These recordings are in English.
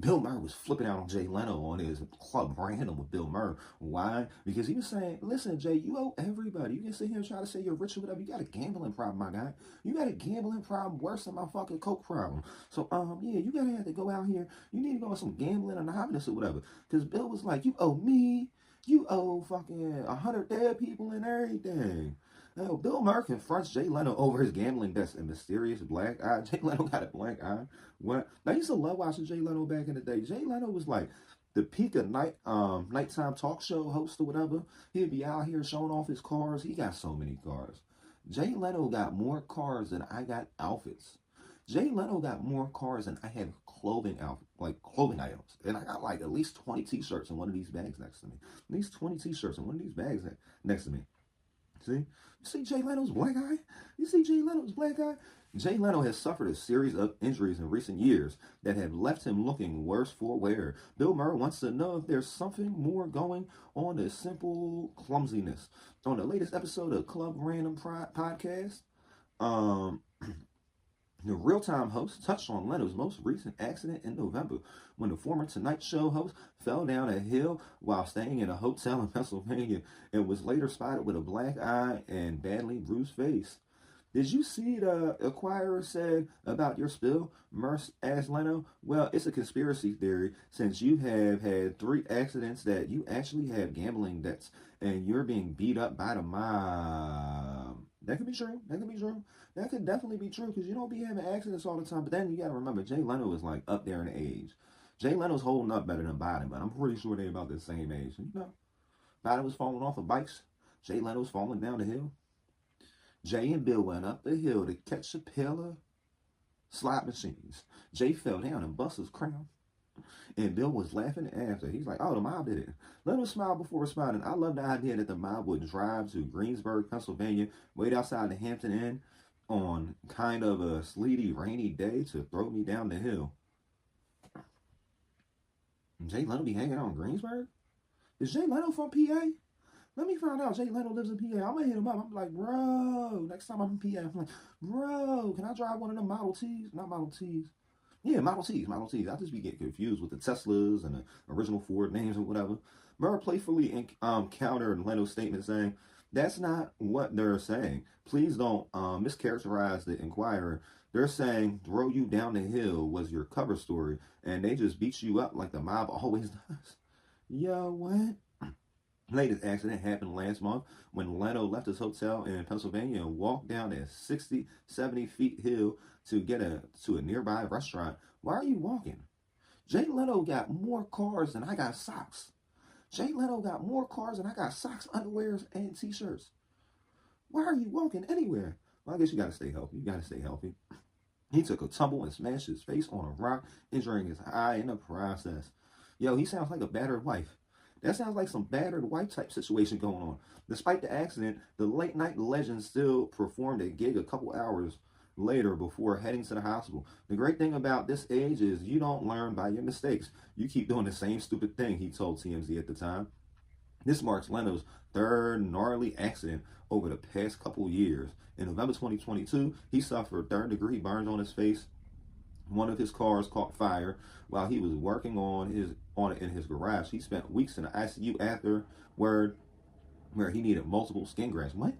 Bill Maher was flipping out on Jay Leno on his Club Random with Bill Maher. Why? Because he was saying, listen, Jay, you owe everybody. You can sit here and try to say you're rich or whatever. You got a gambling problem, my guy. You got a gambling problem worse than my fucking coke problem. So, yeah, you gotta have to go out here. You need to go on some gambling anonymous or whatever. Because Bill was like, you owe me. You owe fucking 100 dead people and everything. Now, Bill Maher confronts Jay Leno over his gambling debts and mysterious black eye. Jay Leno got a black eye. What? I used to love watching Jay Leno back in the day. Jay Leno was like the peak of nighttime talk show host or whatever. He'd be out here showing off his cars. He got so many cars. Jay Leno got more cars than I got outfits. Jay Leno got more cars than I have clothing items. And I got like at least 20 t-shirts in one of these bags next to me. At least 20 t-shirts in one of these bags next to me. See? You see Jay Leno's black eye? You see Jay Leno's black eye? Jay Leno has suffered a series of injuries in recent years that have left him looking worse for wear. Bill Maher wants to know if there's something more going on than simple clumsiness. On the latest episode of Club Random Podcast, the real-time host touched on Leno's most recent accident in November when the former Tonight Show host fell down a hill while staying in a hotel in Pennsylvania and was later spotted with a black eye and badly bruised face. Did you see the Acquirer said about your spill? Merce asked Leno. Well, it's a conspiracy theory since you have had 3 accidents that you actually have gambling debts and you're being beat up by the mob. That could be true. That could be true. That could definitely be true because you don't be having accidents all the time. But then you got to remember, Jay Leno is like up there in age. Jay Leno's holding up better than Biden, but I'm pretty sure they're about the same age. You know, Biden was falling off of bikes. Jay Leno's falling down the hill. Jay and Bill went up the hill to catch a pair of slot machines. Jay fell down and bust his crown. And Bill was laughing after. He's like, oh, the mob did it. Let him smile before responding. I love the idea that the mob would drive to Greensburg, Pennsylvania, wait outside the Hampton Inn on kind of a sleety, rainy day to throw me down the hill. Jay Leno be hanging out in Greensburg? Is Jay Leno from PA? Let me find out. Jay Leno lives in PA. I'm going to hit him up. I'm like, bro, next time I'm in PA, I'm like, bro, can I drive one of them Model Ts? Not Model Ts. Yeah, Model Ts. I just be getting confused with the Teslas and the original Ford names or whatever. Maher playfully countered Leno's statement saying, that's not what they're saying. Please don't mischaracterize the Inquirer. They're saying throw you down the hill was your cover story, and they just beat you up like the mob always does. Yo, what? Latest accident happened last month when Leno left his hotel in Pennsylvania and walked down a 60, 70 feet hill to get to a nearby restaurant. Why are you walking? Jay Leno got more cars than I got socks. Jay Leno got more cars than I got socks, underwears, and t-shirts. Why are you walking anywhere? Well, I guess you got to stay healthy. You got to stay healthy. He took a tumble and smashed his face on a rock, injuring his eye in the process. Yo, he sounds like a battered wife. That sounds like some battered wife type situation going on. Despite the accident, the late night legend still performed a gig a couple hours later before heading to the hospital. The great thing about this age is you don't learn by your mistakes. You keep doing the same stupid thing, he told TMZ at the time. This marks Leno's 3rd gnarly accident over the past couple years. In November 2022, he suffered 3rd-degree burns on his face. One of his cars caught fire while he was working on it in his garage. He spent weeks in the ICU afterward, where he needed multiple skin grafts. What?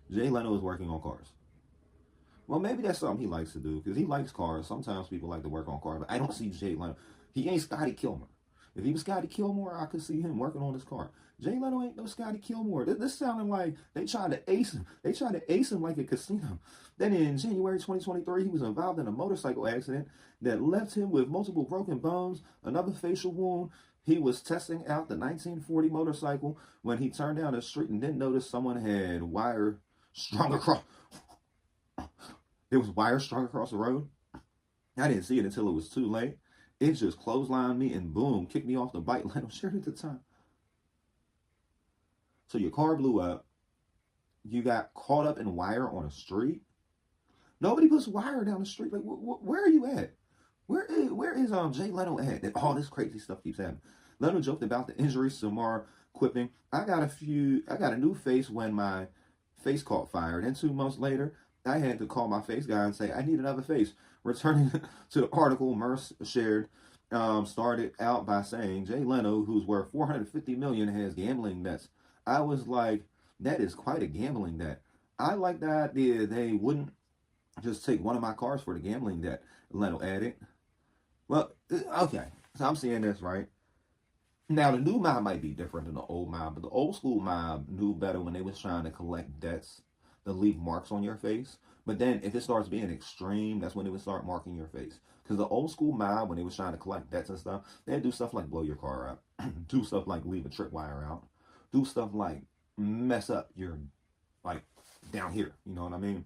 Jay Leno is working on cars. Well, maybe that's something he likes to do because he likes cars. Sometimes people like to work on cars, but I don't see Jay Leno. He ain't Scotty Kilmer. If he was Scotty Kilmer, I could see him working on his car. Jay Leno ain't no Scotty Kilmer. This sounded like they tried to ace him. They tried to ace him like a casino. Then in January 2023, he was involved in a motorcycle accident that left him with multiple broken bones, another facial wound. He was testing out the 1940 motorcycle when he turned down the street and didn't notice someone had wire strung across. There was wire strung across the road. I didn't see it until it was too late. It just clotheslined me and boom, kicked me off the bike. Leno shared at the time. So your car blew up. You got caught up in wire on a street. Nobody puts wire down the street. Like, where are you at? Where is Jay Leno at? That all this crazy stuff keeps happening. Leno joked about the injuries to Maher, quipping, I got a new face when my face caught fire. Then 2 months later, I had to call my face guy and say, I need another face. Returning to the article Merce shared, started out by saying Jay Leno, who's worth 450 million, has gambling debts. I was like, that is quite a gambling debt. I like the idea they wouldn't just take one of my cars for the gambling debt. Leno added. Well, okay. So I'm seeing this right now. The new mob might be different than the old mob, but the old school mob knew better when they was trying to collect debts to leave marks on your face. But then if it starts being extreme, that's when they would start marking your face. Because the old school mob, when they was trying to collect debts and stuff, they'd do stuff like blow your car up, do stuff like leave a tripwire out, do stuff like mess up your, like, down here. You know what I mean?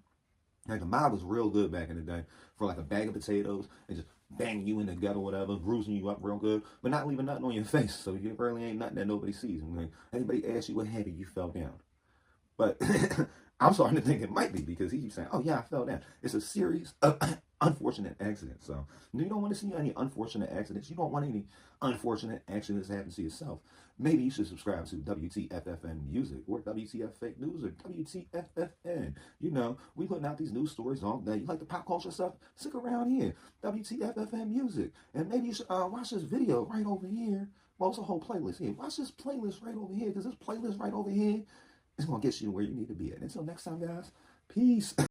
Like, the mob was real good back in the day for like a bag of potatoes and just bang you in the gut or whatever, bruising you up real good, but not leaving nothing on your face. So you really ain't nothing that nobody sees. I mean, anybody asks you what happened, you fell down. But I'm starting to think it might be because he keeps saying, oh, yeah, I fell down. It's a series of unfortunate accidents. So you don't want to see any unfortunate accidents. You don't want any unfortunate accidents to happen to yourself. Maybe you should subscribe to WTFFN Music or WTF Fake News or WTFFN. You know, we putting out these news stories all day. You like the pop culture stuff? Stick around here. WTFFN Music. And maybe you should watch this video right over here. Well, it's a whole playlist here. Watch this playlist right over here because this playlist right over here is going to get you where you need to be at. Until next time, guys, peace.